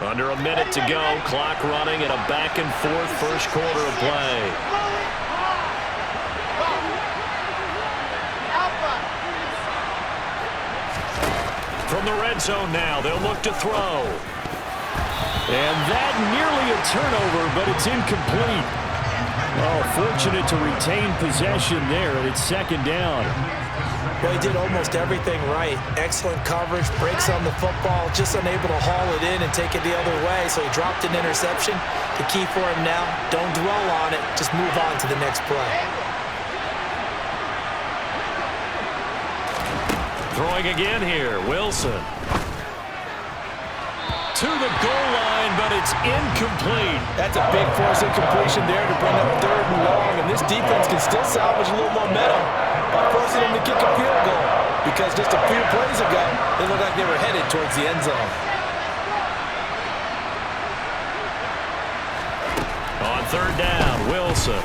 Under a minute to go. Clock running in a back-and-forth first quarter of play. From the red zone now, they'll look to throw. And that nearly a turnover, but it's incomplete. Oh, fortunate to retain possession there. It's second down. Well, he did almost everything right. Excellent coverage, breaks on the football, just unable to haul it in and take it the other way, so he dropped an interception. The key for him now, don't dwell on it, just move on to the next play. Throwing again here, Wilson. To the goal line, but it's incomplete. That's a big force incompletion there to bring up 3rd and long, and this defense can still salvage a little momentum by forcing them to kick a field goal, because just a few plays ago, they looked like they were headed towards the end zone. On 3rd down, Wilson.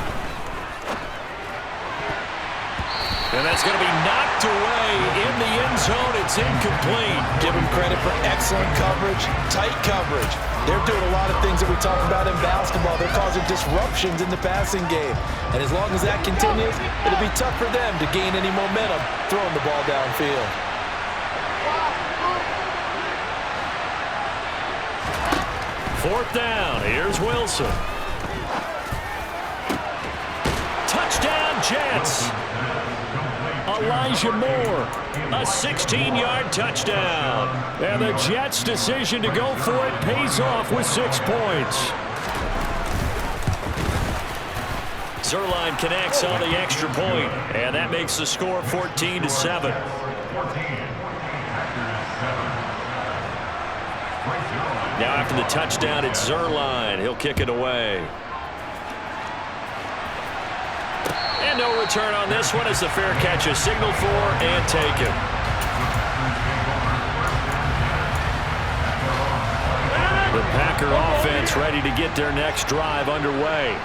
And that's going to be knocked away in the end zone. It's incomplete. Give them credit for excellent coverage, tight coverage. They're doing a lot of things that we talk about in basketball. They're causing disruptions in the passing game. And as long as that continues, it'll be tough for them to gain any momentum throwing the ball downfield. Fourth down. Here's Wilson. Touchdown, Jets. Elijah Moore, a 16-yard touchdown. And the Jets' decision to go for it pays off with 6 points. Zerline connects on the extra point, and that makes the score 14-7. Now after the touchdown, it's Zerline. He'll kick it away. And no return on this one as the fair catch is signaled for and taken. The Packer offense ready to get their next drive underway.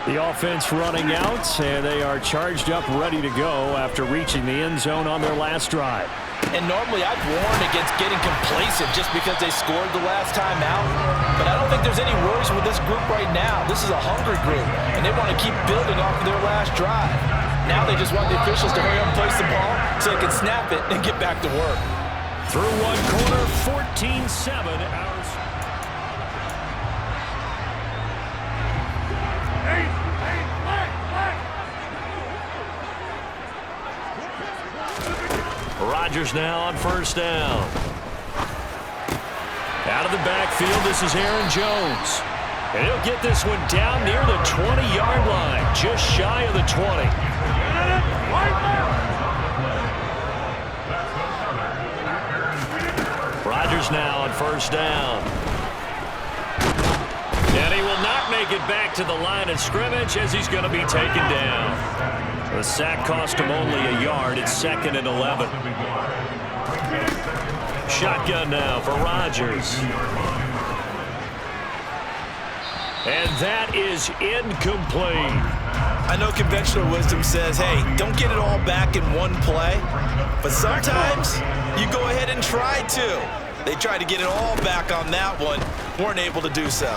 The offense running out, and they are charged up, ready to go after reaching the end zone on their last drive. And normally I'd warn against getting complacent just because they scored the last time out. But I don't think there's any worries with this group right now. This is a hungry group, and they want to keep building off of their last drive. Now they just want the officials to hurry up and place the ball so they can snap it and get back to work. Through one quarter, 14-7. Rodgers now on 1st down. Out of the backfield, this is Aaron Jones. And he'll get this one down near the 20-yard line, just shy of the 20. Rodgers now on 1st down. And he will not make it back to the line of scrimmage as he's going to be taken down. The sack cost him only a yard. It's 2nd and 11. Shotgun now for Rodgers. And that is incomplete. I know conventional wisdom says, hey, don't get it all back in one play. But sometimes you go ahead and try to. They tried to get it all back on that one. Weren't able to do so.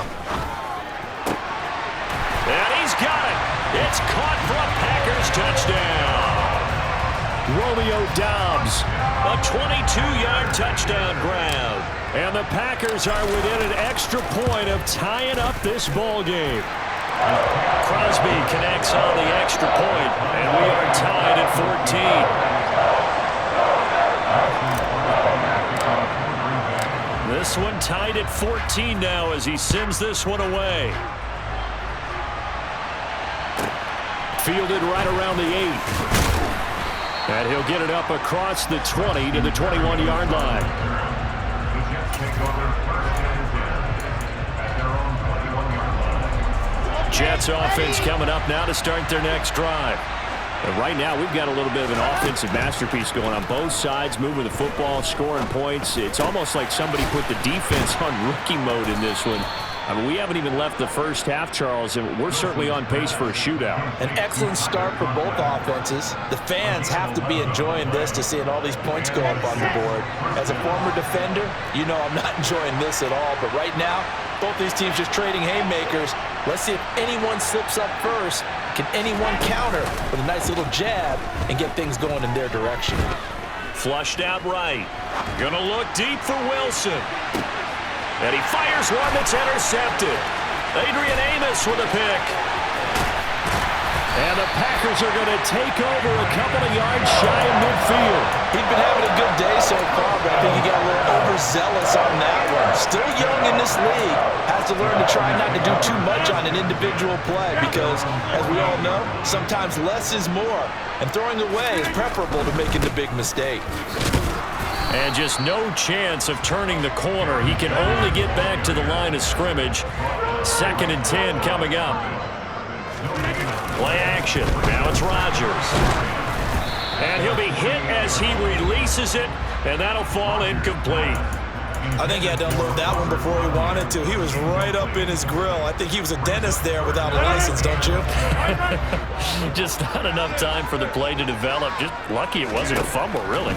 And he's got it. It's caught for a Packers touchdown. Romeo Doubs, a 22-yard touchdown grab. And the Packers are within an extra point of tying up this ball game. Crosby connects on the extra point, and we are tied at 14. This one tied at 14 now as he sends this one away. Fielded right around the 8. And he'll get it up across the 20 to the 21-yard line. Jets offense coming up now to start their next drive. And right now we've got a little bit of an offensive masterpiece going on both sides, moving the football, scoring points. It's almost like somebody put the defense on rookie mode in this one. I mean, we haven't even left the first half, Charles, and we're certainly on pace for a shootout. An excellent start for both offenses. The fans have to be enjoying this to seeing all these points go up on the board. As a former defender, you know I'm not enjoying this at all. But right now, both these teams just trading haymakers. Let's see if anyone slips up first. Can anyone counter with a nice little jab and get things going in their direction? Flushed out right. Gonna look deep for Wilson. And he fires one that's intercepted. Adrian Amos with a pick. And the Packers are going to take over a couple of yards shy of midfield. He's been having a good day so far, but I think he got a little overzealous on that one. Still young in this league. Has to learn to try not to do too much on an individual play because, as we all know, sometimes less is more. And throwing away is preferable to making the big mistake. And just no chance of turning the corner. He can only get back to the line of scrimmage. 2nd and 10 coming up. Play action. Now it's Rodgers. And he'll be hit as he releases it, and that'll fall incomplete. I think he had to unload that one before he wanted to. He was right up in his grill. I think he was a dentist there without a license, don't you? Just not enough time for the play to develop. Just lucky it wasn't a fumble, really.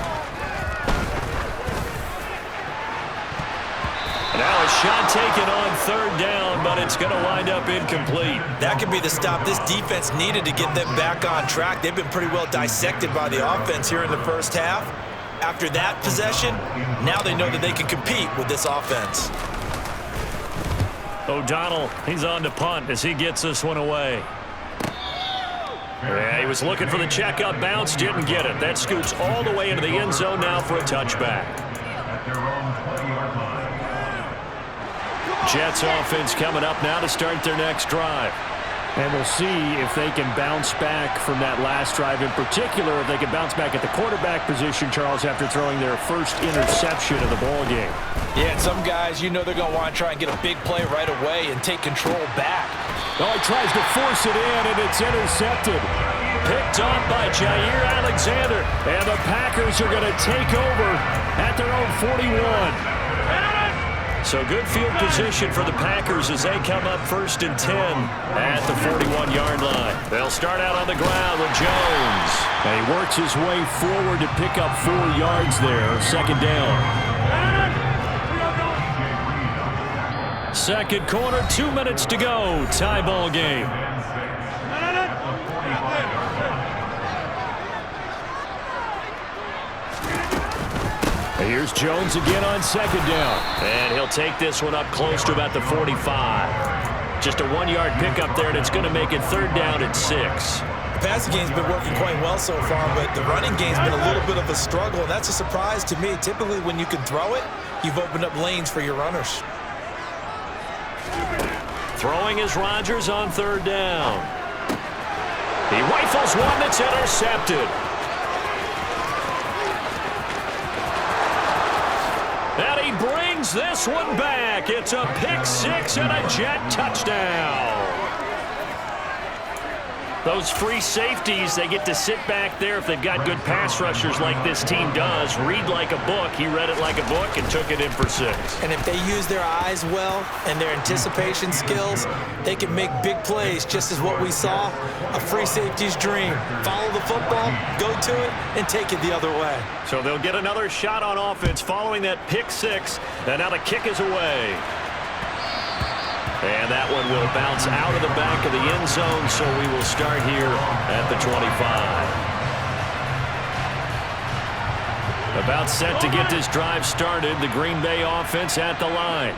Now a shot taken on 3rd down, but it's going to wind up incomplete. That could be the stop this defense needed to get them back on track. They've been pretty well dissected by the offense here in the first half. After that possession, now they know that they can compete with this offense. O'Donnell, he's on to punt as he gets this one away. Yeah, he was looking for the checkup bounce, didn't get it. That scoots all the way into the end zone now for a touchback. Jets offense coming up now to start their next drive. And we'll see if they can bounce back from that last drive. In particular, if they can bounce back at the quarterback position, Charles, after throwing their first interception of the ball game. Yeah, and some guys, you know they're going to want to try and get a big play right away and take control back. Oh, he tries to force it in, and it's intercepted. Picked off by Jair Alexander. And the Packers are going to take over at their own 41. So good field position for the Packers as they come up 1st and 10 at the 41-yard line. They'll start out on the ground with Jones. And he works his way forward to pick up 4 yards there. 2nd down. 2nd quarter, 2 minutes to go. Tie ball game. Here's Jones again on 2nd down. And he'll take this one up close to about the 45. Just a 1-yard pickup there, and it's going to make it 3rd down and 6. The passing game's been working quite well so far, but the running game's been a little bit of a struggle, and that's a surprise to me. Typically, when you can throw it, you've opened up lanes for your runners. Throwing is Rodgers on 3rd down. He rifles one that's intercepted. And he brings this one back. It's a pick 6 and a Jet touchdown. Those free safeties, they get to sit back there if they've got good pass rushers like this team does. Read like a book. He read it like a book and took it in for 6. And if they use their eyes well and their anticipation skills, they can make big plays, just as what we saw, a free safety's dream. Follow the football, go to it, and take it the other way. So they'll get another shot on offense following that pick 6. And now the kick is away. And that one will bounce out of the back of the end zone, so we will start here at the 25. About set to get this drive started, the Green Bay offense at the line.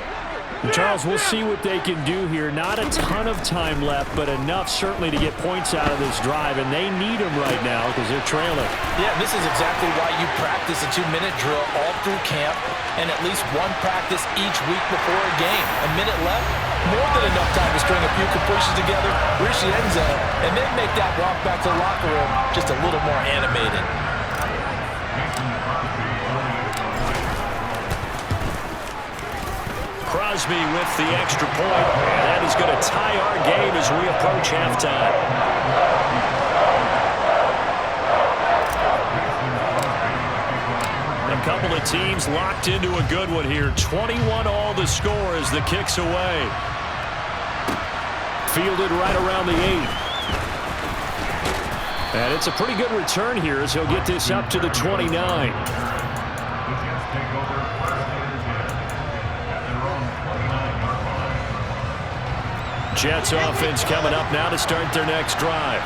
Charles, we'll see what they can do here. Not a ton of time left, but enough certainly to get points out of this drive, and they need them right now because they're trailing. Yeah, this is exactly why you practice a 2-minute drill all through camp and at least one practice each week before a game. A minute left, more than enough time to string a few completions together, reach the end zone, and then make that walk back to the locker room just a little more animated. Crosby with the extra point, and that is going to tie our game as we approach halftime. A couple of teams locked into a good one here. 21 all the score as the kick's away. fielded right around the 8. And it's a pretty good return here as he'll get this up to the 29. Jets offense coming up now to start their next drive.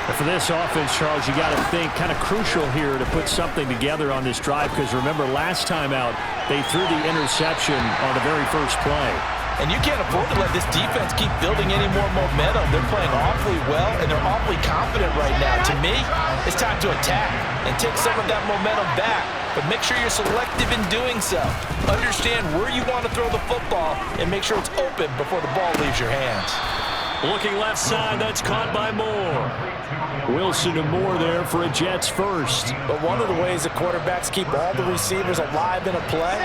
And for this offense, Charles, you got to think kind of crucial here to put something together on this drive, because remember last time out they threw the interception on the very first play. And you can't afford to let this defense keep building any more momentum. They're playing awfully well, and they're awfully confident right now. To me, it's time to attack and take some of that momentum back. But make sure you're selective in doing so. Understand where you want to throw the football and make sure it's open before the ball leaves your hands. Looking left side, that's caught by Moore. Wilson and Moore there for a Jets first. But one of the ways the quarterbacks keep all the receivers alive in a play,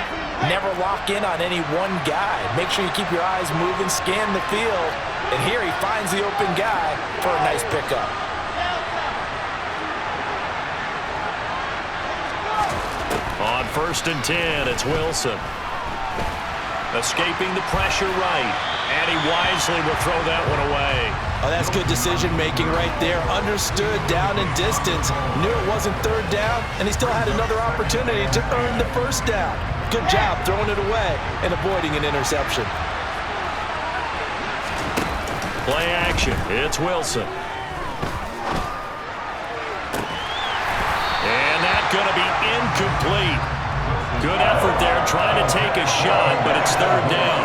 never lock in on any one guy. Make sure you keep your eyes moving, scan the field, and here he finds the open guy for a nice pickup. On 1st and 10, it's Wilson. Escaping the pressure right. And he wisely will throw that one away. Oh, that's good decision-making right there. Understood down and distance. Knew it wasn't 3rd down, and he still had another opportunity to earn the 1st down. Good job throwing it away and avoiding an interception. Play action. It's Wilson. And that's going to be incomplete. Good effort there trying to take a shot, but it's 3rd down.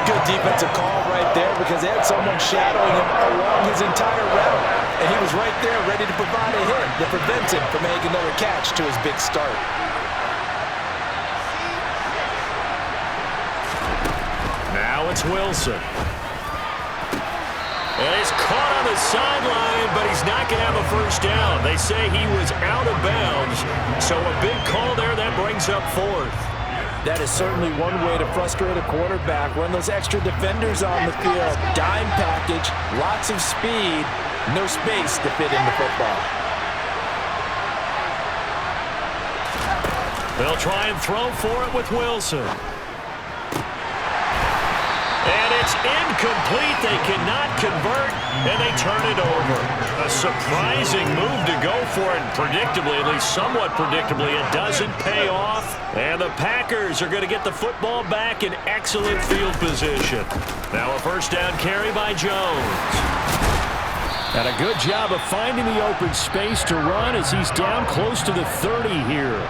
Good defensive call right there because they had someone shadowing him along his entire route. And he was right there ready to provide a hit that prevents him from making another catch to his big start. Now it's Wilson. And he's caught on the sideline, but he's not going to have a 1st down. They say he was out of bounds, so a big call there that brings up 4th. That is certainly one way to frustrate a quarterback. Run those extra defenders on the field. Dime package, lots of speed, no space to fit in the football. They'll try and throw for it with Wilson. And it's incomplete. They cannot convert, and they turn it over. A surprising move to go for it. Predictably, at least somewhat predictably, it doesn't pay off. And the Packers are going to get the football back in excellent field position. Now a 1st down carry by Jones. And a good job of finding the open space to run as he's down close to the 30 here.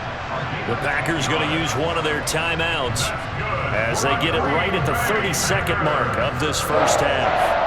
The Packers going to use one of their timeouts as they get it right at the 32nd mark of this 1st half.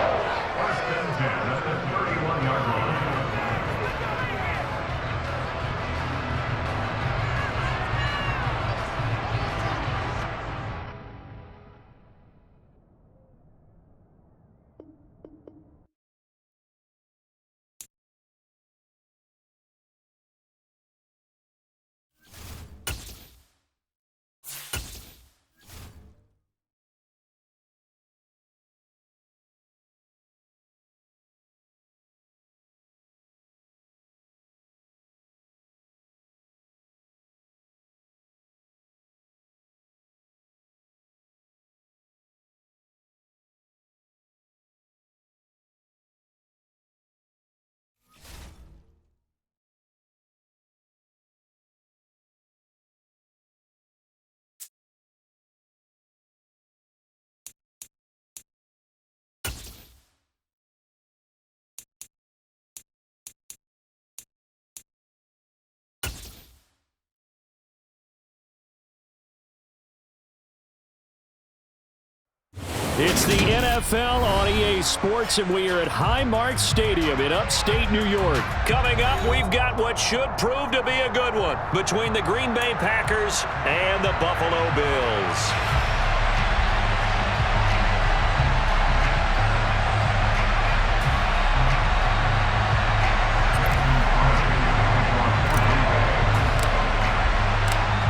It's the NFL on EA Sports, and we are at Highmark Stadium in upstate New York. Coming up, we've got what should prove to be a good one between the Green Bay Packers and the Buffalo Bills.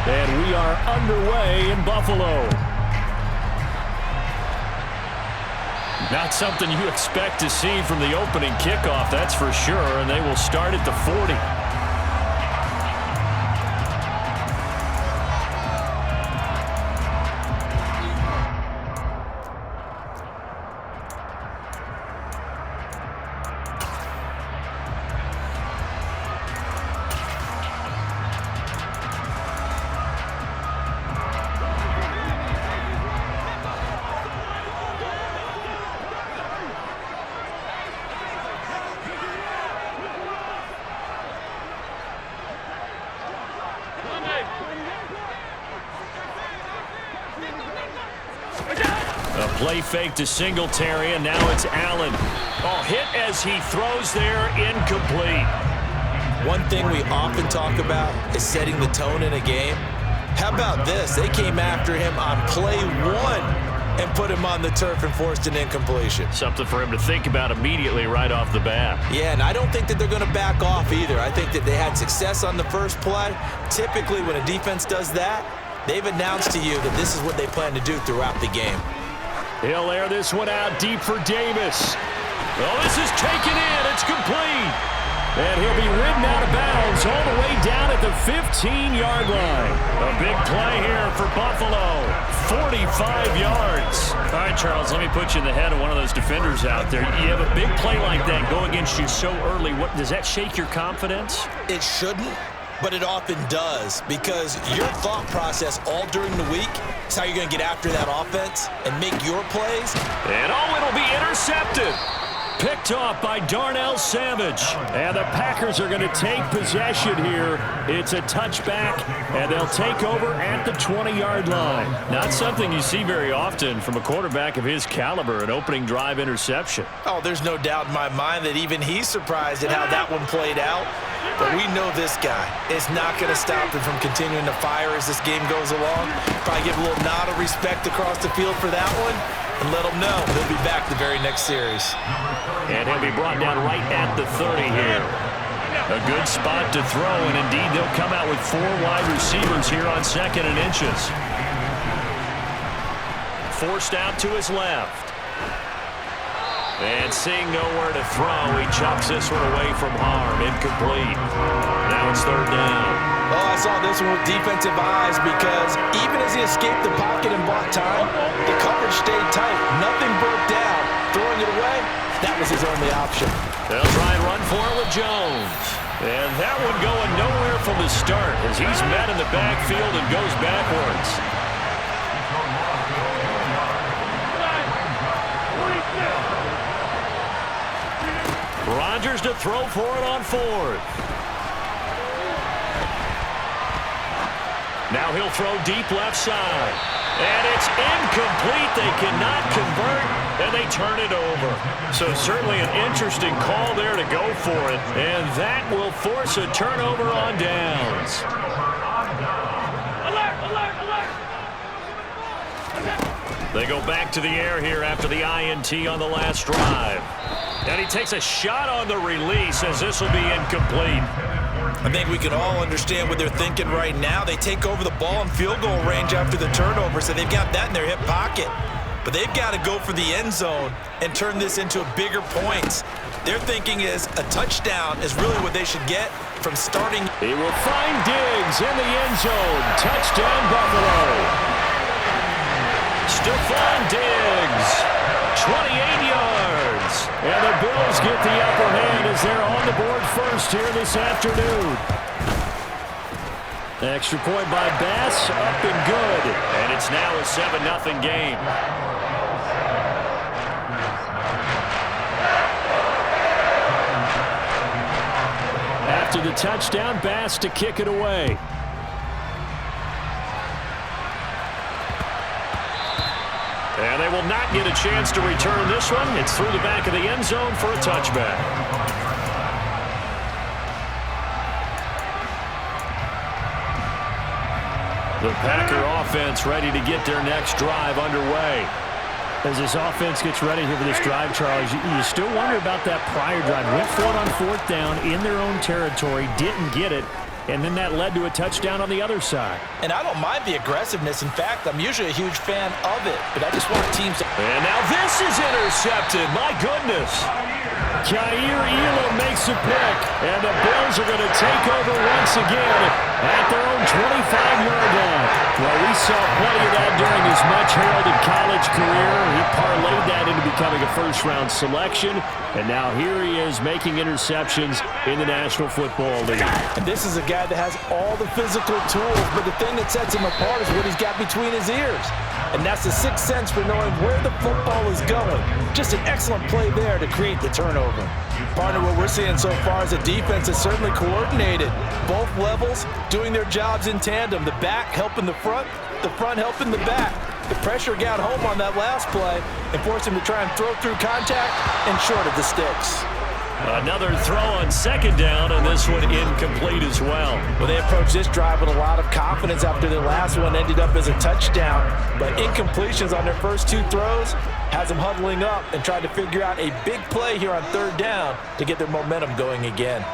And we are underway in Buffalo. Not something you expect to see from the opening kickoff, that's for sure, and they will start at the 40. Play fake to Singletary, and now it's Allen. Oh, hit as he throws there, incomplete. One thing we often talk about is setting the tone in a game. How about this? They came after him on play 1 and put him on the turf and forced an incompletion. Something for him to think about immediately right off the bat. Yeah, and I don't think that they're going to back off either. I think that they had success on the first play. Typically, when a defense does that, they've announced to you that this is what they plan to do throughout the game. He'll air this one out deep for Davis. Oh, this is taken in. It's complete. And he'll be ridden out of bounds all the way down at the 15-yard line. A big play here for Buffalo. 45 yards. All right, Charles, let me put you in the head of one of those defenders out there. You have a big play like that go against you so early. What does that shake your confidence? It shouldn't, but it often does, because your thought process all during the week is how you're going to get after that offense and make your plays. And oh, it'll be intercepted. Picked off by Darnell Savage. And the Packers are going to take possession here. It's a touchback, and they'll take over at the 20-yard line. Not something you see very often from a quarterback of his caliber, an opening drive interception. Oh, there's no doubt in my mind that even he's surprised at how that one played out. But we know this guy is not going to stop him from continuing to fire as this game goes along. Probably give a little nod of respect across the field for that one and let him know he'll be back the very next series. And he'll be brought down right at the 30 here. A good spot to throw, and indeed they'll come out with 4 wide receivers here on 2nd and inches. Forced out to his left. And seeing nowhere to throw, he chucks this one away from harm. Incomplete. Now it's 3rd down. Oh, I saw this one with defensive eyes, because even as he escaped the pocket and bought time, the coverage stayed tight. Nothing broke down. Throwing it away, that was his only option. They'll try and run for it with Jones. And that one going nowhere from the start as he's met in the backfield and goes backwards. Rodgers to throw for it on 4th. Now he'll throw deep left side. And it's incomplete. They cannot convert, and they turn it over. So certainly an interesting call there to go for it. And that will force a turnover on downs. They go back to the air here after the INT on the last drive. And he takes a shot on the release as this will be incomplete. I think we can all understand what they're thinking right now. They take over the ball in field goal range after the turnover, so they've got that in their hip pocket. But they've got to go for the end zone and turn this into bigger points. Their thinking is a touchdown is really what they should get from starting. He will find Diggs in the end zone. Touchdown, Buffalo. Stephon Diggs, 28 yards. And the Bills get the upper hand as they're on the board first here this afternoon. Extra point by Bass, up and good. And it's now a 7-0 game. After the touchdown, Bass to kick it away. And they will not get a chance to return this one. It's through the back of the end zone for a touchback. The Packer offense ready to get their next drive underway. As this offense gets ready here for this drive, Charles, you still wonder about that prior drive. Went for it on 4th down in their own territory, didn't get it. And then that led to a touchdown on the other side. And I don't mind the aggressiveness. In fact, I'm usually a huge fan of it. But I just want teams to... And now this is intercepted. My goodness. Jair Elam makes a pick. And the Bills are going to take over once again at their own 25-yard line. Well, we saw plenty of that during his much-heralded college career. He parlayed that into becoming a first-round selection. And now here he is making interceptions in the National Football League. And this is a guy that has all the physical tools, but the thing that sets him apart is what he's got between his ears. And that's the sixth sense for knowing where the football is going. Just an excellent play there to create the turnover. Partner, what we're seeing so far is a defense that's certainly coordinated. Both levels doing their jobs in tandem. The back helping the front helping the back. The pressure got home on that last play and forced him to try and throw through contact and short of the sticks. Another throw on second down, and this one incomplete as well. Well, they approached this drive with a lot of confidence after their last one ended up as a touchdown. But incompletions on their first two throws has them huddling up and trying to figure out a big play here on third down to get their momentum going again.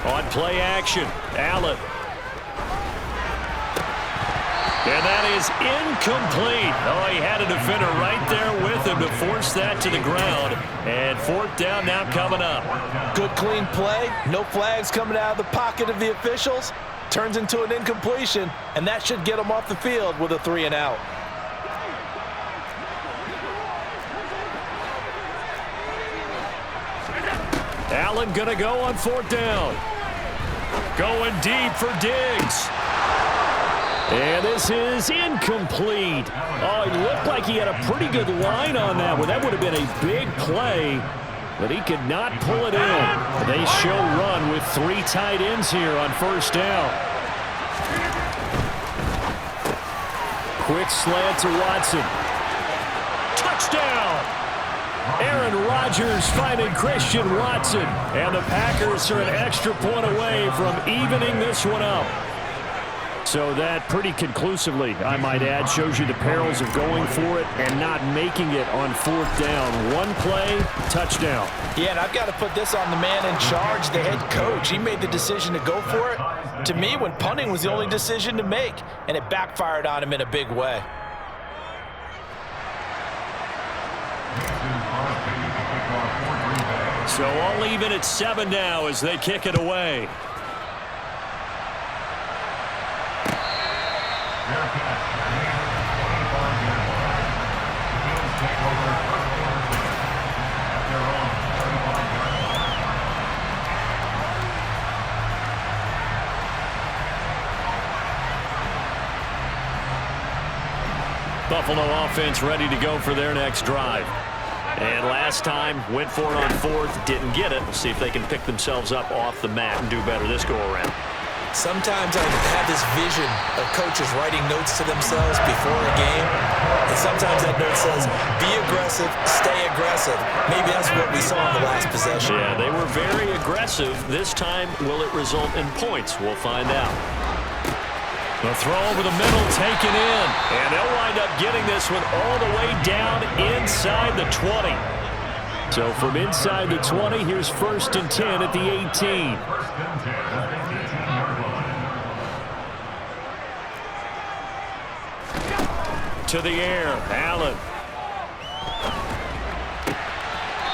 On play action, Allen. And that is incomplete. Oh, he had a defender right there with him to force that to the ground. And fourth down now coming up. Good clean play. No flags coming out of the pocket of the officials. Turns into an incompletion, and that should get them off the field with a 3 and out. Allen going to go on fourth down. Going deep for Diggs. And this is incomplete. Oh, it looked like he had a pretty good line on that one. That would have been a big play, but he could not pull it in. They show run with 3 tight ends here on first down. Quick slant to Watson. Touchdown! Aaron Rodgers finding Christian Watson. And the Packers are an extra point away from evening this one up. So that pretty conclusively, I might add, shows you the perils of going for it and not making it on fourth down. One play, touchdown. Yeah, and I've got to put this on the man in charge, the head coach. He made the decision to go for it. To me, when punting was the only decision to make, and it backfired on him in a big way. So all even at 7 now as they kick it away. Buffalo offense ready to go for their next drive. And last time, went for it on fourth, didn't get it. See if they can pick themselves up off the mat and do better this go-around. Sometimes I have this vision of coaches writing notes to themselves before a game. And sometimes that note says, be aggressive, stay aggressive. Maybe that's what we saw in the last possession. Yeah, they were very aggressive. This time, will it result in points? We'll find out. The throw over the middle taken in. And they'll wind up getting this one all the way down inside the 20. So from inside the 20, here's 1st and 10 at the 18. To the air, Allen.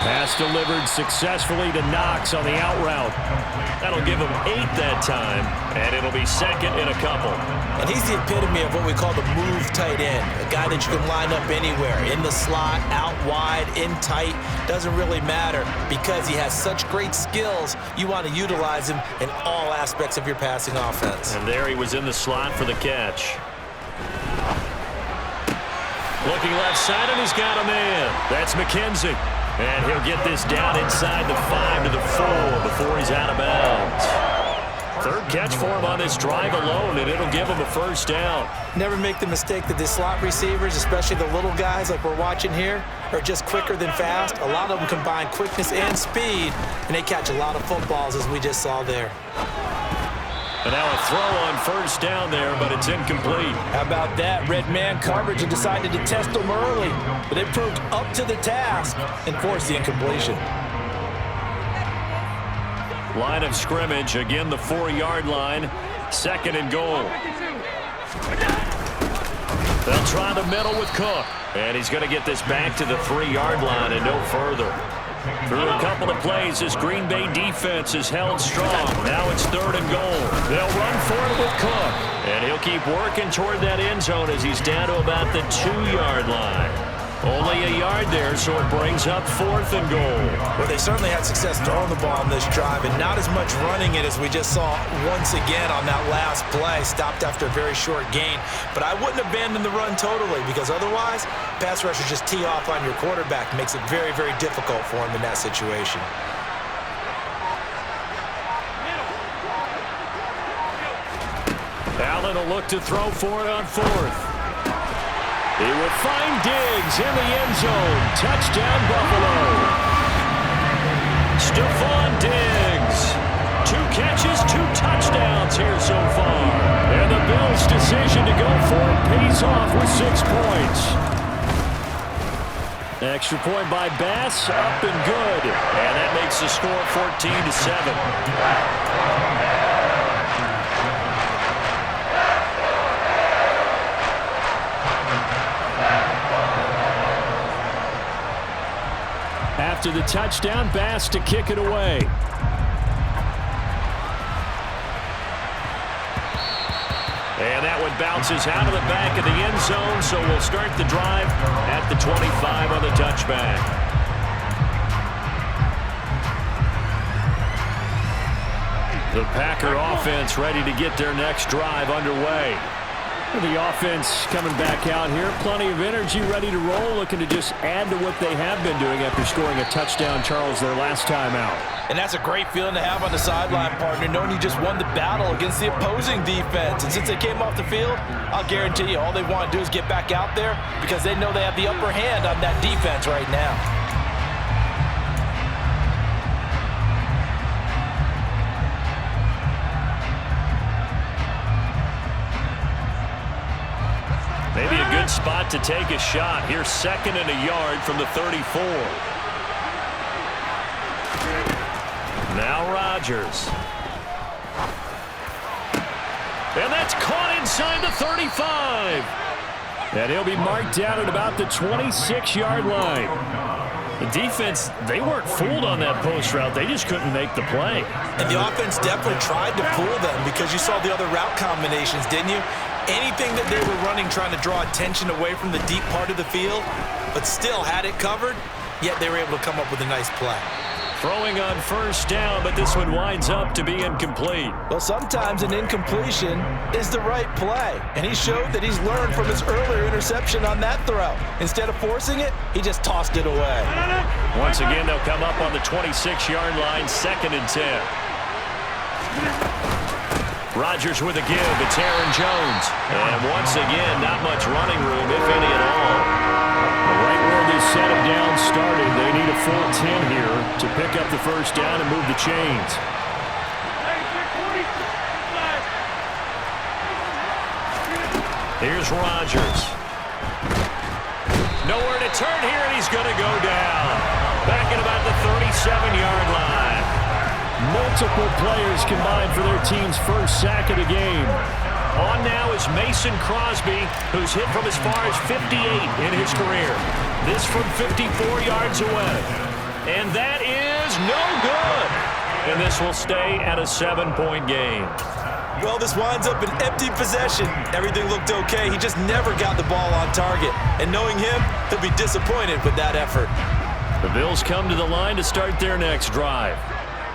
Pass delivered successfully to Knox on the out route. That'll give him 8 that time, and it'll be 2nd and a couple. And he's the epitome of what we call the move tight end, a guy that you can line up anywhere, in the slot, out wide, in tight, doesn't really matter because he has such great skills. You want to utilize him in all aspects of your passing offense. And there he was in the slot for the catch. Looking left side, and he's got a man. That's McKenzie. And he'll get this down inside the 5 to the 4 before he's out of bounds. 3rd catch for him on this drive alone, and it'll give him a 1st down. Never make the mistake that the slot receivers, especially the little guys like we're watching here, are just quicker than fast. A lot of them combine quickness and speed, and they catch a lot of footballs, as we just saw there. And now a throw on 1st down there, but it's incomplete. How about that? Red man coverage and decided to test them early, but it proved up to the task and forced the incompletion. Line of scrimmage, again the 4-yard line, 2nd and goal. They'll try the middle with Cook, and he's going to get this back to the 3-yard line and no further. Through a couple of plays, this Green Bay defense is held strong. Now it's 3rd and goal. They'll run for it with Cook. And he'll keep working toward that end zone as he's down to about the 2-yard line. Only a yard there, so it brings up 4th and goal. Well, they certainly had success throwing the ball on this drive, and not as much running it as we just saw once again on that last play. Stopped after a very short gain. But I wouldn't abandon the run totally, because otherwise, pass rushers just tee off on your quarterback. Makes it very, very difficult for him in that situation. Allen will look to throw for it on fourth. He will find Diggs in the end zone. Touchdown, Buffalo. Stephon Diggs. 2 catches, 2 touchdowns here so far. And the Bills' decision to go for it pays off with 6 points. Extra point by Bass, up and good. And that makes the score 14-7. After the touchdown, Bass to kick it away. And that one bounces out of the back of the end zone, so we'll start the drive at the 25 on the touchback. The Packer offense ready to get their next drive underway. The offense coming back out here. Plenty of energy, ready to roll, looking to just add to what they have been doing after scoring a touchdown, Charles, their last time out. And that's a great feeling to have on the sideline, partner, knowing you just won the battle against the opposing defense. And since they came off the field, I'll guarantee you all they want to do is get back out there because they know they have the upper hand on that defense right now. Maybe a good spot to take a shot. Here's 2nd and a yard from the 34. Now Rodgers. And that's caught inside the 35. And he'll be marked down at about the 26-yard line. The defense, they weren't fooled on that post route. They just couldn't make the play. And the offense definitely tried to fool them because you saw the other route combinations, didn't you? Anything that they were running trying to draw attention away from the deep part of the field, but still had it covered, yet they were able to come up with a nice play. Throwing on first down, but this one winds up to be incomplete. Well, sometimes an incompletion is the right play, and he showed that he's learned from his earlier interception on that throw. Instead of forcing it, he just tossed it away. Once again, they'll come up on the 26-yard line, 2nd and 10. Rodgers with a give. It's Aaron Jones. And once again, not much running room, if any at all. Right where this set him down started, they need a full 10 here to pick up the first down and move the chains. Here's Rodgers. Nowhere to turn here, and he's going to go down. Back at about the 37-yard line. Multiple players combined for their team's first sack of the game. On now is Mason Crosby, who's hit from as far as 58 in his career. This from 54 yards away. And that is no good. And this will stay at a 7-point game. Well, this winds up an empty possession. Everything looked okay. He just never got the ball on target. And knowing him, he'll be disappointed with that effort. The Bills come to the line to start their next drive.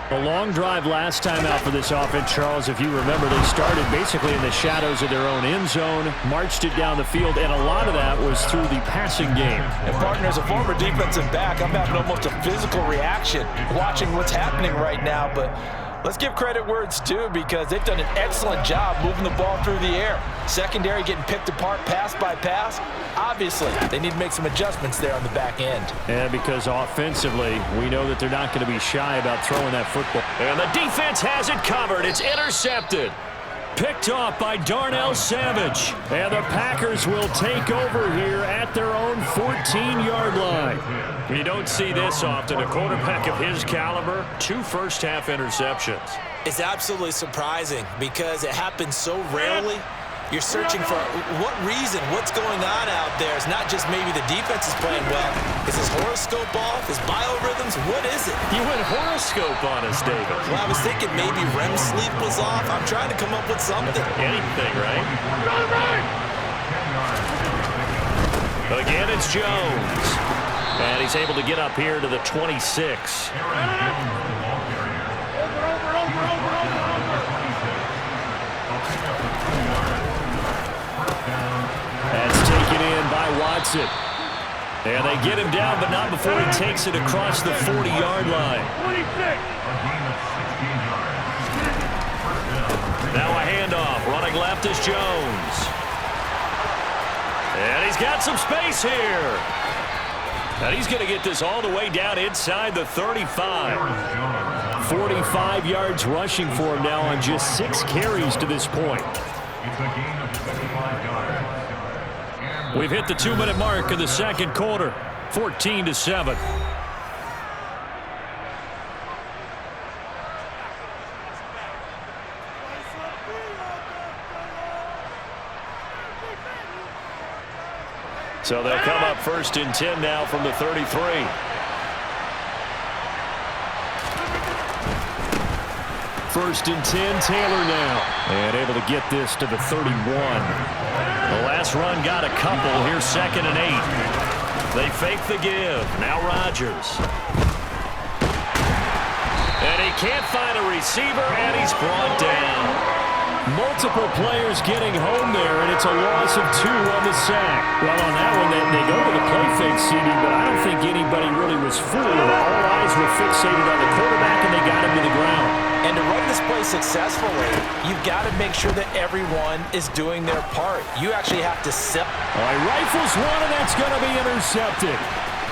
A long drive last time out for this offense, Charles. If you remember, they started basically in the shadows of their own end zone, marched it down the field, and a lot of that was through the passing game. And, partner, as a former defensive back, I'm having almost a physical reaction watching what's happening right now. But let's give credit where it's due because they've done an excellent job moving the ball through the air. Secondary getting picked apart pass by pass. Obviously, they need to make some adjustments there on the back end. And because offensively, we know that they're not going to be shy about throwing that football. And the defense has it covered. It's intercepted. Picked off by Darnell Savage. And the Packers will take over here at their own 14-yard line. You don't see this often. A quarterback of his caliber, 2 first-half interceptions. It's absolutely surprising because it happens so rarely. You're searching for what reason, what's going on out there. It's not just maybe the defense is playing well. Is his horoscope off? His biorhythms? What is it? You went horoscope on us, David. Well, I was thinking maybe REM sleep was off. I'm trying to come up with something. Anything, right? Again, it's Jones. And he's able to get up here to the 26. That's taken in by Watson. And they get him down, but not before he takes it across the 40-yard line. Now a handoff, running left left is Jones. And he's got some space here. And he's going to get this all the way down inside the 35. 45 yards rushing for him now on just 6 carries to this point. We've hit the 2-minute mark of the second quarter, 14-7. So they'll come up 1st and 10 now from the 33. First and 10, Taylor now. And able to get this to the 31. The last run got a couple. Here's 2nd and 8. They fake the give. Now Rodgers. And he can't find a receiver, and he's brought down. Multiple players getting home there, and it's a loss of 2 on the sack. Well, on that one, they go to the play fake, CD, but I don't think anybody really was fooled. All eyes were fixated on the quarterback, and they got him to the ground. And to run this play successfully, you've got to make sure that everyone is doing their part. You actually have to sip. All right, rifles one, and that's going to be intercepted.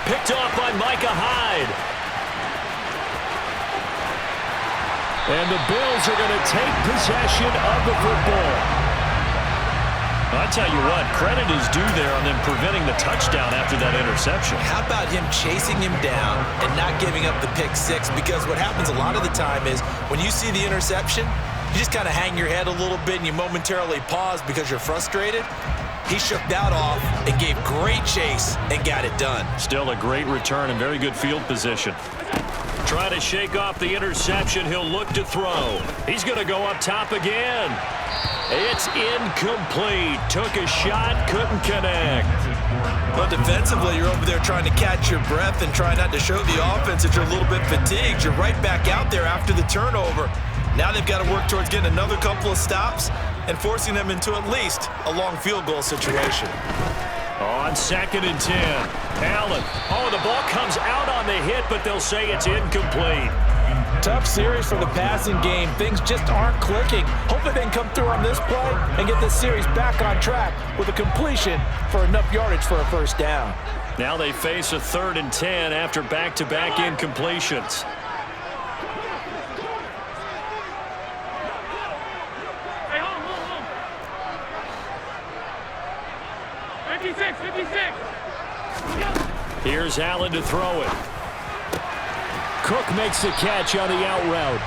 Picked off by Micah Hyde. And the Bills are going to take possession of the football. I tell you what, credit is due there on them preventing the touchdown after that interception. How about him chasing him down and not giving up the pick 6? Because what happens a lot of the time is when you see the interception, you just kind of hang your head a little bit and you momentarily pause because you're frustrated. He shook that off and gave great chase and got it done. Still a great return and very good field position. Trying to shake off the interception. He'll look to throw. He's going to go up top again. It's incomplete. Took a shot, couldn't connect. Well, defensively, you're over there trying to catch your breath and try not to show the offense that you're a little bit fatigued. You're right back out there after the turnover. Now they've got to work towards getting another couple of stops and forcing them into at least a long field goal situation. On 2nd and 10, Allen. Oh, the ball comes out on the hit, but they'll say it's incomplete. Tough series for the passing game. Things just aren't clicking. Hopefully they can come through on this play and get this series back on track with a completion for enough yardage for a first down. Now they face a 3rd and 10 after back-to-back incompletions. Here's Allen to throw it. Cook makes the catch on the out route.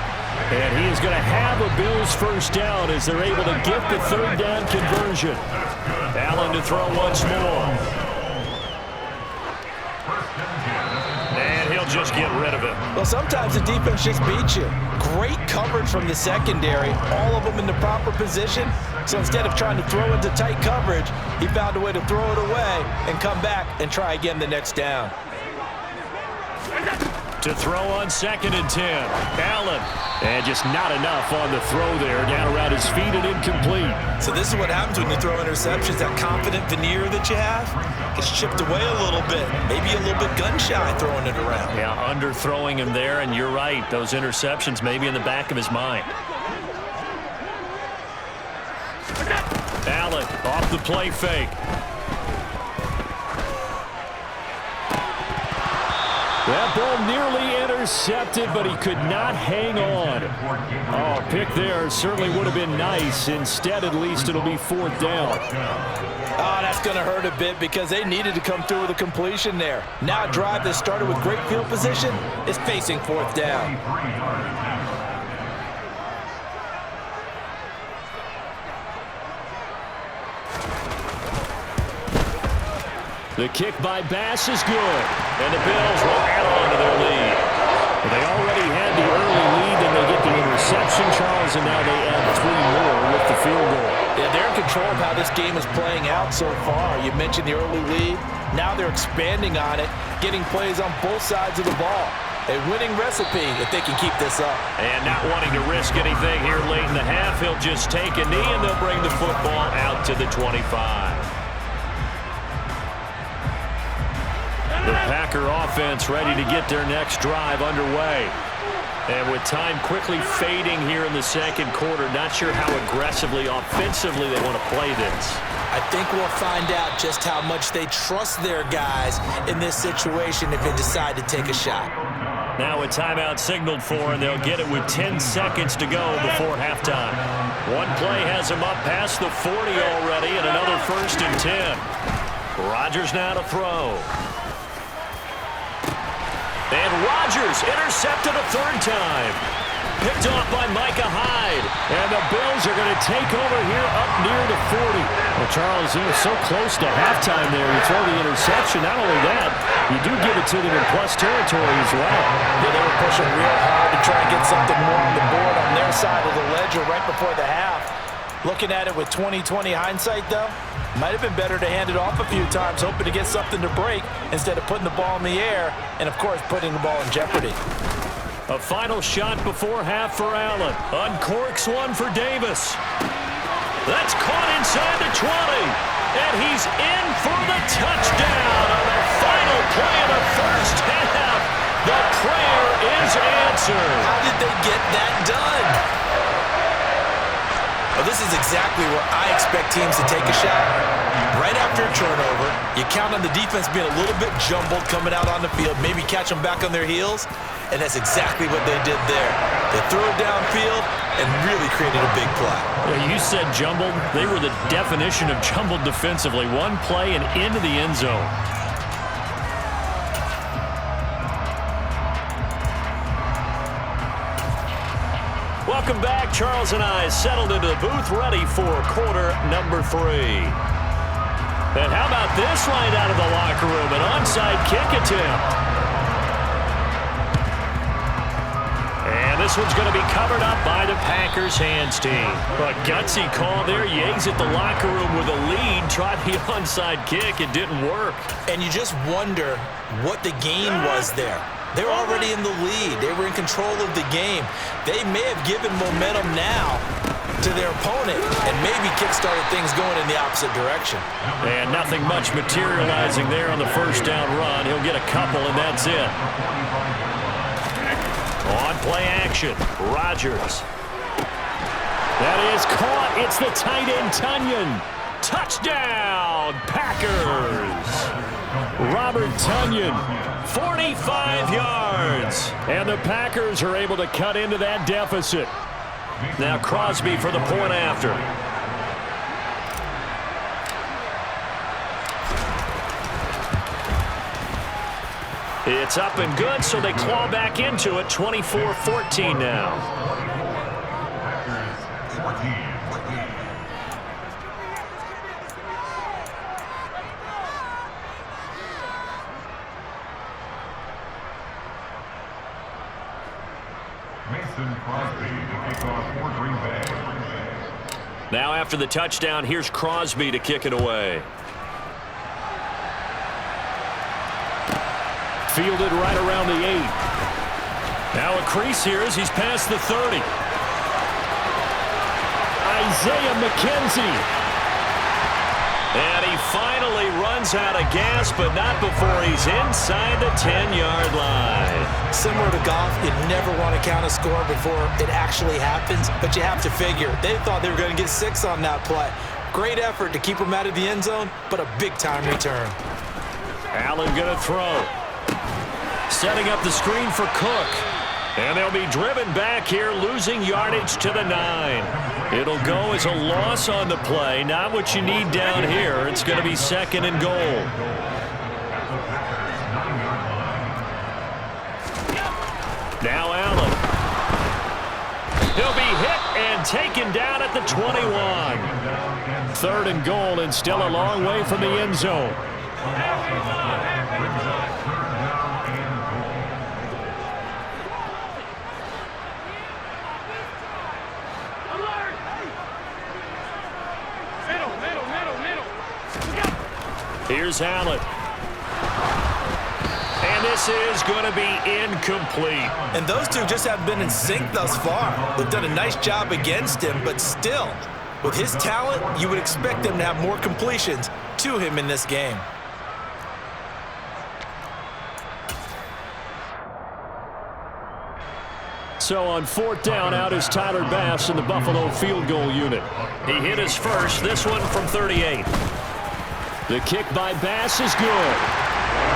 And he is going to have a Bills first down as they're able to get the 3rd down conversion. Allen to throw once more. And he'll just get rid of it. Well, sometimes the defense just beats you. Great coverage from the secondary, all of them in the proper position. So instead of trying to throw into tight coverage, he found a way to throw it away and come back and try again the next down. To throw on 2nd and 10. Allen. And just not enough on the throw there. Down around his feet and incomplete. So this is what happens when you throw interceptions. That confident veneer that you have gets chipped away a little bit. Maybe a little bit gun-shy throwing it around. Yeah, underthrowing him there, and you're right. Those interceptions maybe in the back of his mind. Allen off the play fake. That ball nearly intercepted, but he could not hang on. Oh, pick there certainly would have been nice. Instead, at least it'll be 4th down. Oh, that's going to hurt a bit because they needed to come through with a completion there. Now a drive that started with great field position is facing 4th down. The kick by Bass is good, and the Bills will add on to their lead. They already had the early lead, and they get the interception, Charles, and now they add 3 more with the field goal. Yeah, they're in control of how this game is playing out so far. You mentioned the early lead. Now they're expanding on it, getting plays on both sides of the ball. A winning recipe if they can keep this up. And not wanting to risk anything here late in the half, he'll just take a knee, and they'll bring the football out to the 25. The Packer offense ready to get their next drive underway. And with time quickly fading here in the second quarter, not sure how aggressively, offensively they want to play this. I think we'll find out just how much they trust their guys in this situation if they decide to take a shot. Now a timeout signaled for, and they'll get it with 10 seconds to go before halftime. One play has them up past the 40 already, and another 1st and 10. Rodgers now to throw. And Rodgers intercepted a 3rd time. Picked off by Micah Hyde. And the Bills are going to take over here up near the 40. Well, Charles, he was so close to halftime there. You throw the interception. Not only that, you do give it to them in plus territory as well. Yeah, they were pushing real hard to try and get something more on the board on their side of the ledger right before the half. Looking at it with 20/20 hindsight, though, might have been better to hand it off a few times, hoping to get something to break instead of putting the ball in the air and, of course, putting the ball in jeopardy. A final shot before half for Allen. Uncorks one for Davis. That's caught inside the 20. And he's in for the touchdown on the final play of the first half. The prayer is answered. How did they get that done? Well, this is exactly where I expect teams to take a shot. Right after a turnover, you count on the defense being a little bit jumbled coming out on the field, maybe catch them back on their heels, and that's exactly what they did there. They threw it downfield and really created a big play. Yeah, you said jumbled. They were the definition of jumbled defensively. One play and into the end zone. Welcome back. Charles and I settled into the booth ready for quarter number 3. And how about this right out of the locker room? An onside kick attempt. And this one's going to be covered up by the Packers hands team. A gutsy call there. You exit the locker room with a lead. Tried the onside kick. It didn't work. And you just wonder what the gain was there. They're already in the lead. They were in control of the game. They may have given momentum now to their opponent and maybe kick-started things going in the opposite direction. And nothing much materializing there on the first down run. He'll get a couple, and that's it. On play action, Rodgers. That is caught. It's the tight end, Tonyan. Touchdown, Packers. Robert Tonyan, 45 yards. And the Packers are able to cut into that deficit. Now Crosby for the point after. It's up and good, so they claw back into it. 24-14 now. Now after the touchdown, here's Crosby to kick it away. Fielded right around the 8. Now a crease here as he's past the 30. Isaiah McKenzie. And he finally runs out of gas, but not before he's inside the 10-yard line. Similar to golf, you never want to count a score before it actually happens, but you have to figure. They thought they were going to get 6 on that play. Great effort to keep them out of the end zone, but a big-time return. Allen going to throw. Setting up the screen for Cook. And they'll be driven back here, losing yardage to the 9. It'll go as a loss on the play. Not what you need down here. It's going to be 2nd and goal. Now Allen. He'll be hit and taken down at the 21. 3rd and goal, and still a long way from the end zone. Here's Allen. And this is going to be incomplete. And those two just haven't been in sync thus far. They've done a nice job against him, but still, with his talent, you would expect them to have more completions to him in this game. So on 4th down, out is Tyler Bass in the Buffalo field goal unit. He hit his first, this one from 38. The kick by Bass is good.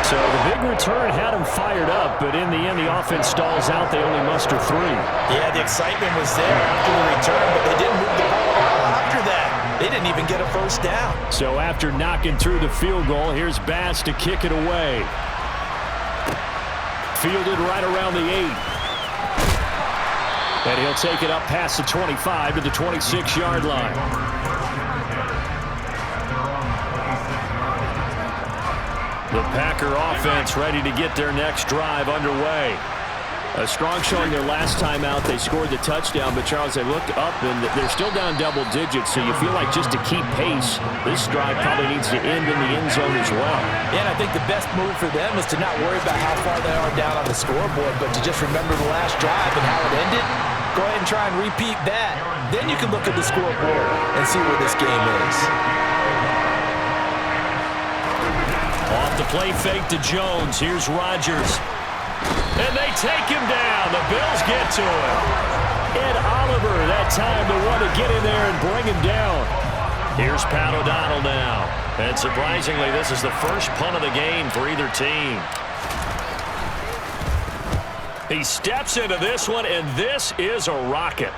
So the big return had him fired up, but in the end, the offense stalls out. They only muster 3. Yeah, the excitement was there after the return, but they didn't move the ball at all after that. They didn't even get a first down. So after knocking through the field goal, here's Bass to kick it away. Fielded right around the 8. And he'll take it up past the 25 to the 26-yard line. The Packer offense ready to get their next drive underway. A strong showing their last time out. They scored the touchdown, but Charles, they looked up and they're still down double digits, so you feel like just to keep pace, this drive probably needs to end in the end zone as well. Yeah, and I think the best move for them is to not worry about how far they are down on the scoreboard, but to just remember the last drive and how it ended. Go ahead and try and repeat that. Then you can look at the scoreboard and see where this game is. Off the play fake to Jones. Here's Rodgers. And they take him down. The Bills get to him. Ed Oliver that time to want to get in there and bring him down. Here's Pat O'Donnell now. And surprisingly, this is the first punt of the game for either team. He steps into this one, and this is a rocket.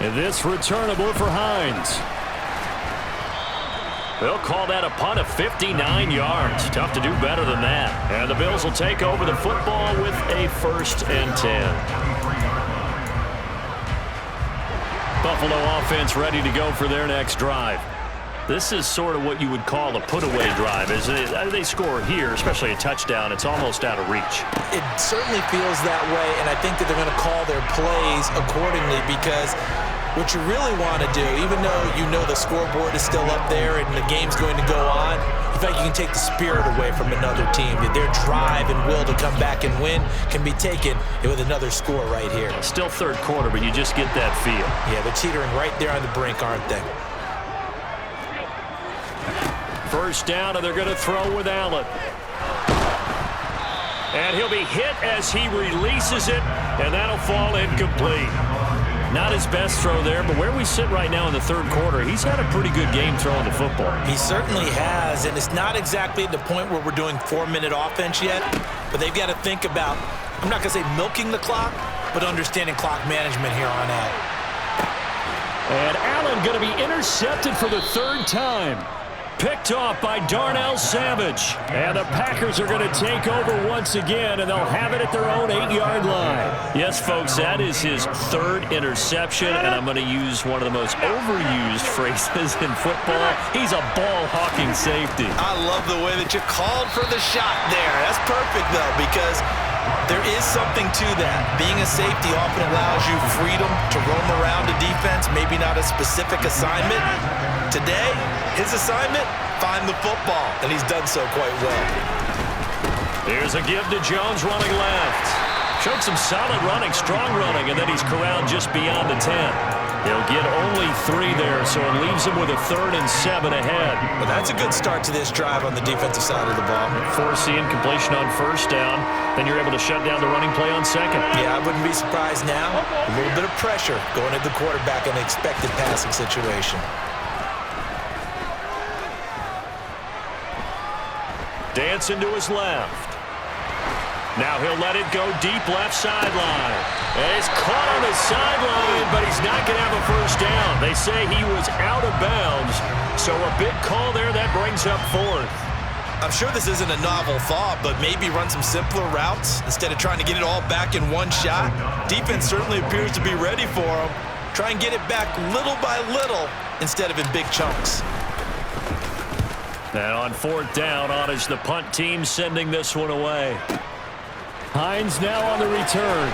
And this returnable for Hines. They'll call that a punt of 59 yards. Tough to do better than that. And the Bills will take over the football with a 1st and 10. Buffalo offense ready to go for their next drive. This is sort of what you would call a put-away drive. As they score here, especially a touchdown, it's almost out of reach. It certainly feels that way, and I think that they're going to call their plays accordingly because what you really want to do, even though you know the scoreboard is still up there and the game's going to go on, in fact, you can take the spirit away from another team. Their drive and will to come back and win can be taken with another score right here. Still 3rd quarter, but you just get that feel. Yeah, they're teetering right there on the brink, aren't they? 1st down, and they're going to throw with Allen. And he'll be hit as he releases it, and that'll fall incomplete. Not his best throw there, but where we sit right now in the 3rd quarter, he's had a pretty good game throwing the football. He certainly has, and it's not exactly at the point where we're doing 4-minute offense yet, but they've got to think about, I'm not going to say milking the clock, but understanding clock management here on out. And Allen going to be intercepted for the 3rd time. Picked off by Darnell Savage. And the Packers are going to take over once again, and they'll have it at their own 8-yard line. Yes, folks, that is his 3rd interception, and I'm going to use one of the most overused phrases in football. He's a ball-hawking safety. I love the way that you called for the shot there. That's perfect, though, because there is something to that. Being a safety often allows you freedom to roam around a defense, maybe not a specific assignment. Today, his assignment, find the football, and he's done so quite well. Here's a give to Jones running left. Showed some solid running, strong running, and then he's corralled just beyond the 10. He'll get only 3 there, so it leaves him with a 3rd and 7 ahead. Well, that's a good start to this drive on the defensive side of the ball. Force the incompletion on 1st down, then you're able to shut down the running play on 2nd. Yeah, I wouldn't be surprised now. A little bit of pressure going at the quarterback in an expected passing situation. Dancing to his left. Now he'll let it go deep left sideline. And he's caught on the sideline, but he's not going to have a 1st down. They say he was out of bounds, so a big call there that brings up 4th. I'm sure this isn't a novel thought, but maybe run some simpler routes instead of trying to get it all back in one shot. Defense certainly appears to be ready for him. Try and get it back little by little instead of in big chunks. And on 4th down, on is the punt team sending this one away. Hines now on the return.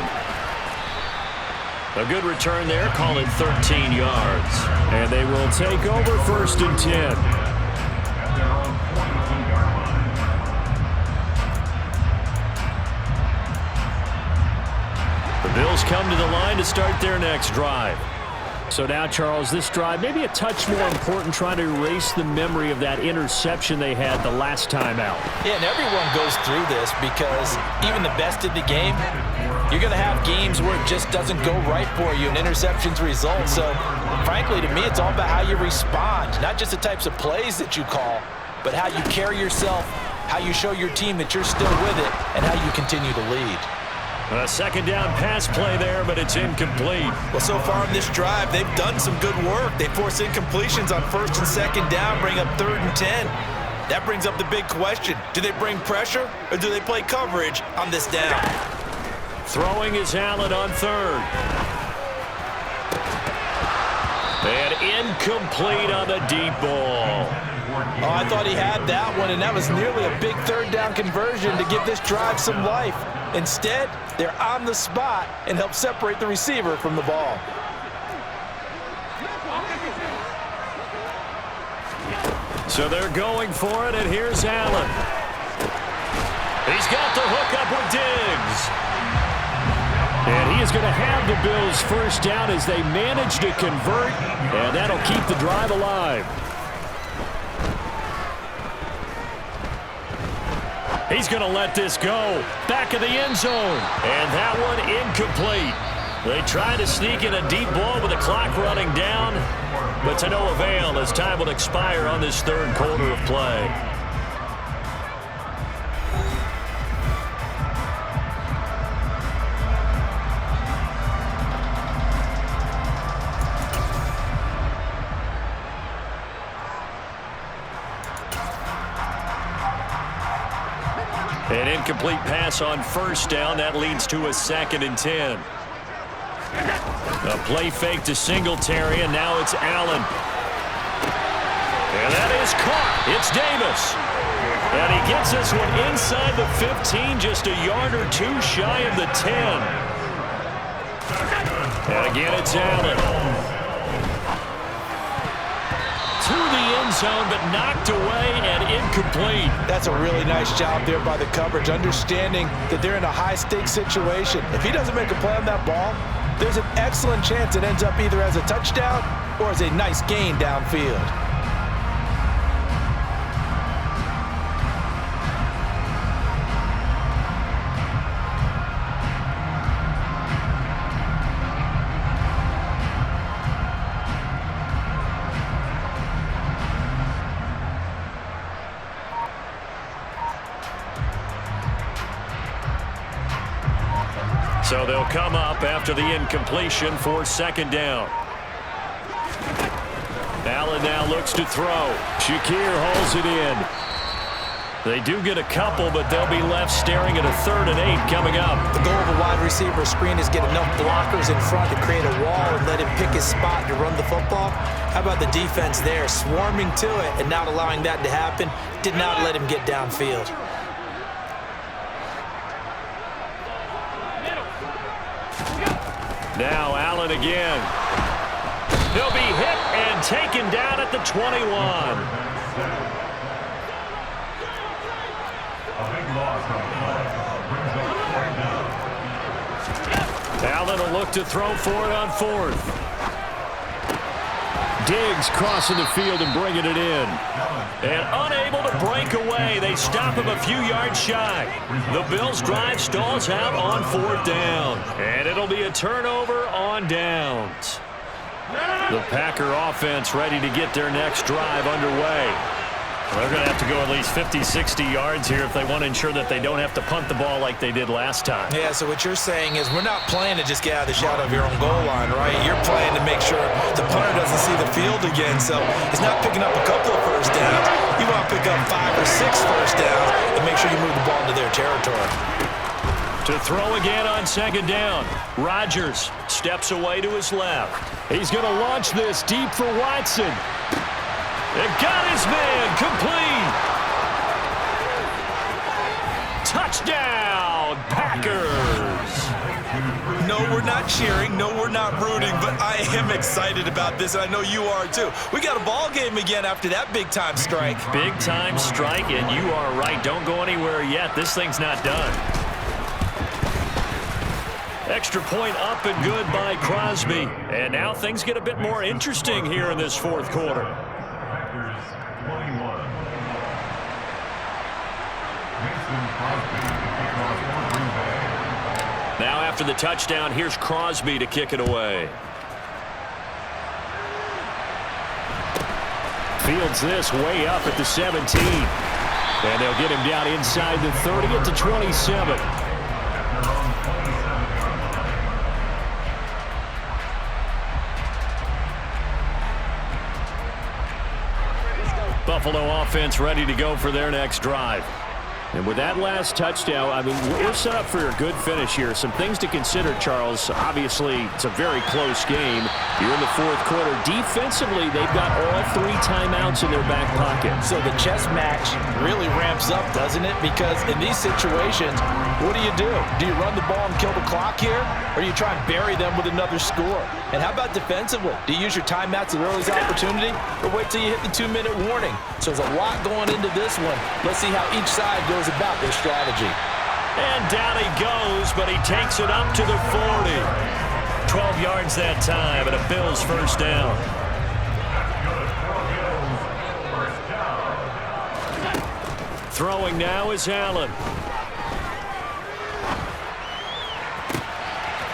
A good return there, call it 13 yards. And they will take over 1st and 10. The Bills come to the line to start their next drive. So now, Charles, this drive maybe a touch more important, trying to erase the memory of that interception they had the last time out. Yeah, and everyone goes through this because even the best in the game, you're going to have games where it just doesn't go right for you and interceptions result. So, frankly, to me, it's all about how you respond, not just the types of plays that you call, but how you carry yourself, how you show your team that you're still with it, and how you continue to lead. A second down pass play there, but it's incomplete. Well, so far in this drive, they've done some good work. They force incompletions on first and second down, bring up 3rd and 10. That brings up the big question. Do they bring pressure or do they play coverage on this down? Throwing is Allen on 3rd. And incomplete on the deep ball. Oh, I thought he had that one, and that was nearly a big 3rd down conversion to give this drive some life. Instead, they're on the spot and help separate the receiver from the ball. So they're going for it, and here's Allen. He's got the hook up with Diggs. And he is going to have the Bills' first down as they manage to convert, and that'll keep the drive alive. He's going to let this go. Back of the end zone. And that one incomplete. They try to sneak in a deep ball with the clock running down, but to no avail as time will expire on this 3rd quarter of play. An incomplete pass on first down. That leads to a 2nd and 10. A play fake to Singletary, and now it's Allen. And that is caught. It's Davis. And he gets this one inside the 15, just a yard or two shy of the 10. And again, it's Allen. To the end zone, but knocked away and incomplete. That's a really nice job there by the coverage, understanding that they're in a high-stakes situation. If he doesn't make a play on that ball, there's an excellent chance it ends up either as a touchdown or as a nice gain downfield. So they'll come up after the incompletion for 2nd down. Allen now looks to throw. Shakir holds it in. They do get a couple, but they'll be left staring at a 3rd and 8 coming up. The goal of a wide receiver screen is get enough blockers in front to create a wall and let him pick his spot to run the football. How about the defense there, swarming to it and not allowing that to happen? Did not let him get downfield. Now Allen again. He'll be hit and taken down at the 21. Allen will look to throw for it on 4th. Diggs crossing the field and bringing it in. And unable to break away. They stop him a few yards shy. The Bills' drive stalls out on 4th down. And it'll be a turnover on downs. The Packer offense ready to get their next drive underway. They're going to have to go at least 50, 60 yards here if they want to ensure that they don't have to punt the ball like they did last time. Yeah, so what you're saying is we're not playing to just get out of the shadow of your own goal line, right? You're playing to make sure the punter doesn't see the field again. So it's not picking up a couple of first downs. You want to pick up 5 or 6 first downs and make sure you move the ball into their territory. To throw again on 2nd down. Rodgers steps away to his left. He's going to launch this deep for Watson. And got his man complete. Touchdown, Packers. No, we're not cheering. No, we're not rooting, but I am excited about this, and I know you are too. We got a ball game again after that big-time strike. Big-time strike, and you are right. Don't go anywhere yet. This thing's not done. Extra point up and good by Crosby. And now things get a bit more interesting here in this fourth quarter. Now after the touchdown, here's Crosby to kick it away. Fields this way up at the 17. And they'll get him down inside the 30 at the 27. Buffalo offense ready to go for their next drive. And with that last touchdown, I mean, we're set up for a good finish here. Some things to consider, Charles. Obviously, it's a very close game. You're in the fourth quarter. Defensively, they've got all 3 timeouts in their back pocket. So the chess match really ramps up, doesn't it? Because in these situations, what do? Do you run the ball and kill the clock here? Or do you try and bury them with another score? And how about defensively? Do you use your timeouts at earliest opportunity? Or wait till you hit the 2-minute warning? So there's a lot going into this one. Let's see how each side goes about their strategy. And down he goes, but he takes it up to the 40. 12 yards that time, and a Bills first down. Throwing now is Allen.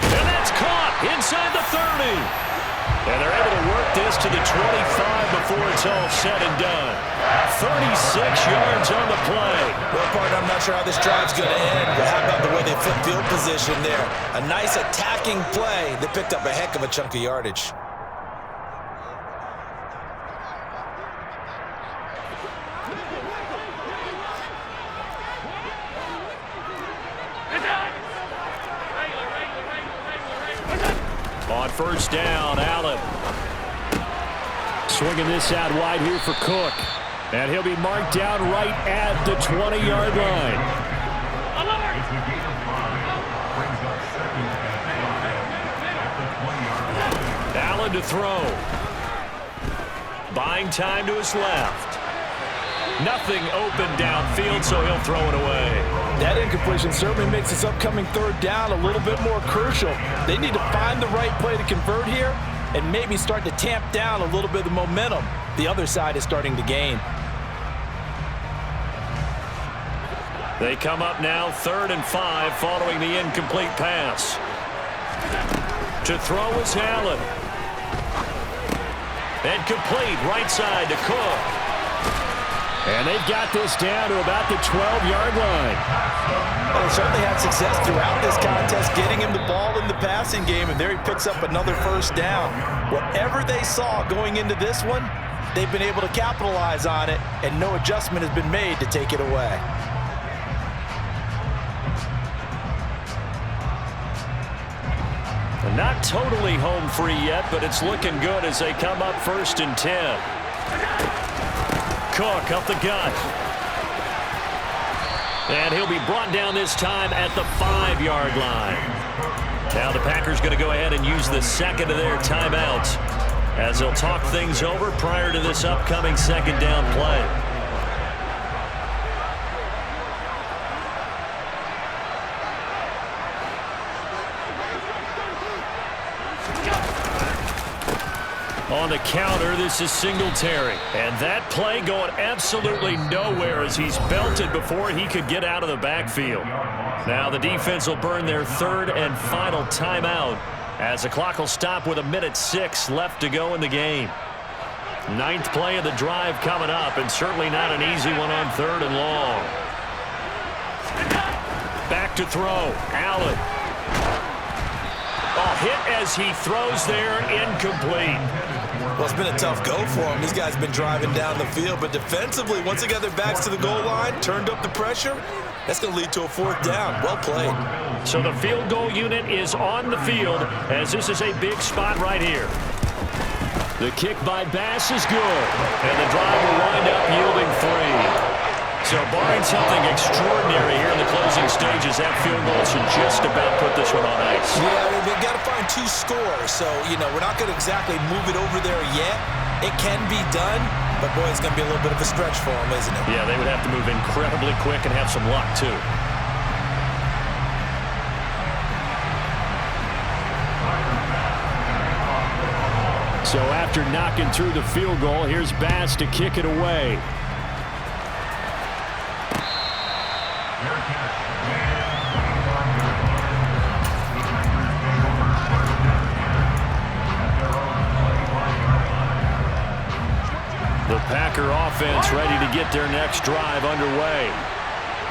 And that's caught inside the 30. And they're able to work this to the 25 before it's all said and done. 36 yards on the play. Well, partner, I'm not sure how this drive's going to end, but how about the way they flip field position there? A nice attacking play that picked up a heck of a chunk of yardage. On first down, Allen. Swinging this out wide here for Cook. And he'll be marked down right at the 20-yard line. Allen to throw. Buying time to his left. Nothing open downfield, so he'll throw it away. That incompletion certainly makes this upcoming third down a little bit more crucial. They need to find the right play to convert here and maybe start to tamp down a little bit of the momentum the other side is starting to gain. They come up now 3rd and 5 following the incomplete pass. To throw is Allen. And complete right side to Cook. And they've got this down to about the 12-yard line. Well, they certainly had success throughout this contest getting him the ball in the passing game, and there he picks up another first down. Whatever they saw going into this one, they've been able to capitalize on it, and no adjustment has been made to take it away. Not totally home free yet, but it's looking good as they come up 1st and 10. Cook up the gut. And he'll be brought down this time at the 5-yard line. Now the Packers going to go ahead and use the second of their timeouts as they'll talk things over prior to this upcoming second down play. On the counter, this is Singletary. And that play going absolutely nowhere as he's belted before he could get out of the backfield. Now the defense will burn their 3rd and final timeout as the clock will stop with 1:06 left to go in the game. 9th play of the drive coming up, and certainly not an easy one on 3rd and long. Back to throw. Allen. A hit as he throws there, incomplete. Well, it's been a tough go for him. These guys have been driving down the field, but defensively, once they got their backs to the goal line, turned up the pressure, that's going to lead to a 4th down. Well played. So the field goal unit is on the field as this is a big spot right here. The kick by Bass is good, and the drive will wind up yielding 3. So barring something extraordinary here in the closing stages, that field goal should just about put this one on ice. Yeah, I mean, we've got to find 2 scores. So, we're not going to exactly move it over there yet. It can be done, but, boy, it's going to be a little bit of a stretch for them, isn't it? Yeah, they would have to move incredibly quick and have some luck, too. So after knocking through the field goal, here's Bass to kick it away. The Packer offense ready to get their next drive underway.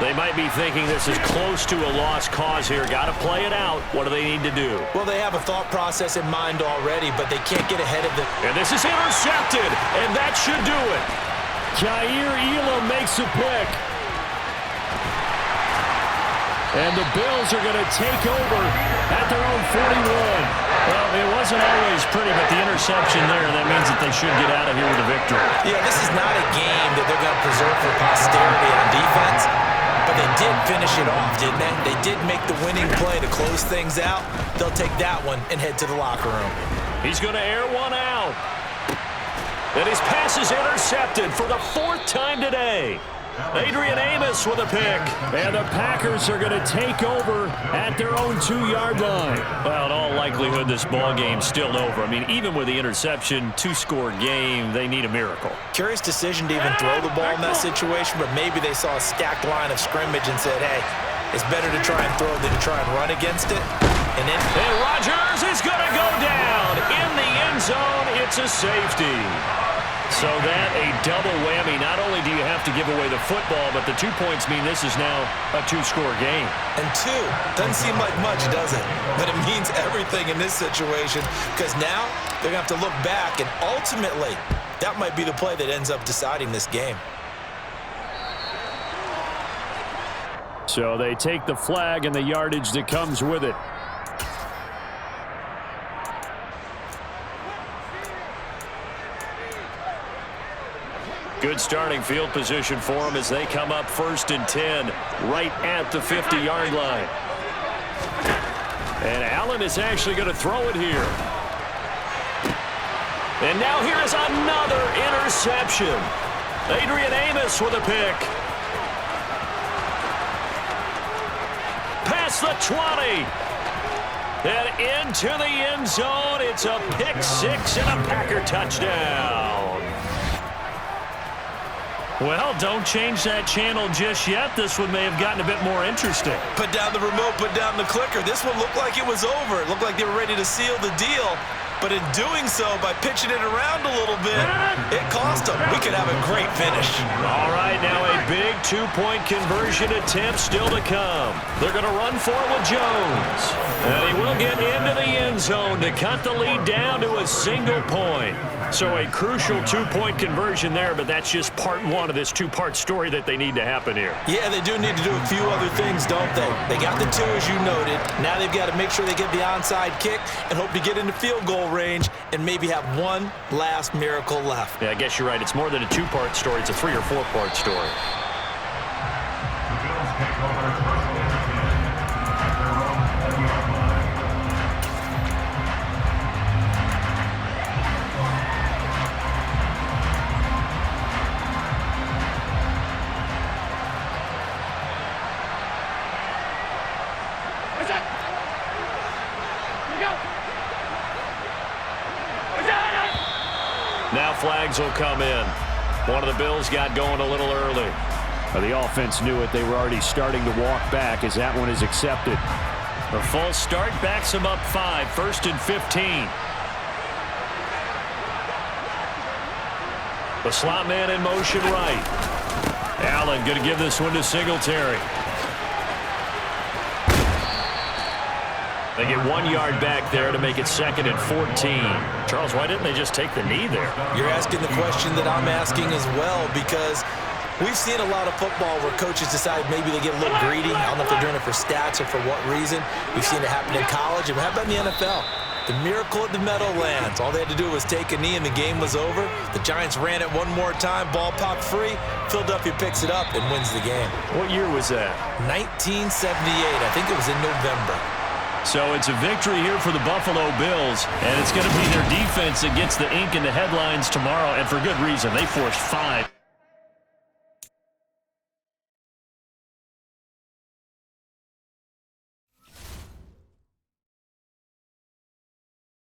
They might be thinking this is close to a lost cause here. Got to play it out. What do they need to do? Well, they have a thought process in mind already, but they can't get ahead of the... And this is intercepted, and that should do it. Jair Elam makes a pick. And the Bills are going to take over at their own 41. Well, it wasn't always pretty, but the interception there, that means that they should get out of here with a victory. Yeah, this is not a game that they're going to preserve for posterity on defense, but they did finish it off, didn't they? They did make the winning play to close things out. They'll take that one and head to the locker room. He's going to air one out. And his pass is intercepted for the 4th time today. Adrian Amos with a pick. And the Packers are going to take over at their own 2-yard line. Well, in all likelihood, this ball game's still over. I mean, even with the interception, 2-score game, they need a miracle. Curious decision to even throw the ball in that situation, but maybe they saw a stacked line of scrimmage and said, hey, it's better to try and throw than to try and run against it. And Rodgers is going to go down in the end zone. It's a safety. So that a double whammy. Not only do you have to give away the football, but the 2 points mean this is now a 2-score game. And 2 doesn't seem like much, does it? But it means everything in this situation, because now they're going to have to look back, and ultimately that might be the play that ends up deciding this game. So they take the flag and the yardage that comes with it. Good starting field position for them as they come up 1st and 10 right at the 50-yard line. And Allen is actually going to throw it here. And now here is another interception. Adrian Amos with a pick. Past the 20. And into the end zone. It's a pick 6 and a Packer touchdown. Well, don't change that channel just yet. This one may have gotten a bit more interesting. Put down the remote, put down the clicker. This one looked like it was over. It looked like they were ready to seal the deal. But in doing so, by pitching it around a little bit, it cost them. We could have a great finish. All right, now a big 2-point conversion attempt still to come. They're going to run for it with Jones. And he will get into the end zone to cut the lead down to a single point. So a crucial 2-point conversion there, but that's just part 1 of this 2-part story that they need to happen here. Yeah, they do need to do a few other things, don't they? They got the 2, as you noted. Now they've got to make sure they get the onside kick and hope to get into field goal range and maybe have one last miracle left. Yeah, I guess you're right. It's more than a 2-part story. It's a 3- or 4-part story. Now flags will come in. One of the Bills got going a little early. The offense knew it. They were already starting to walk back as that one is accepted. A false start backs them up 5, 1st and 15. The slot man in motion right. Allen going to give this one to Singletary. They get 1 yard back there to make it 2nd and 14. Charles, why didn't they just take the knee there? You're asking the question that I'm asking as well, because we've seen a lot of football where coaches decide maybe they get a little greedy. I don't know if they're doing it for stats or for what reason. We've seen it happen in college. And how about in the NFL? The miracle at the Meadowlands. All they had to do was take a knee and the game was over. The Giants ran it one more time. Ball popped free. Philadelphia picks it up and wins the game. What year was that? 1978. I think it was in November. So it's a victory here for the Buffalo Bills, and it's going to be their defense that gets the ink in the headlines tomorrow, and for good reason. They forced 5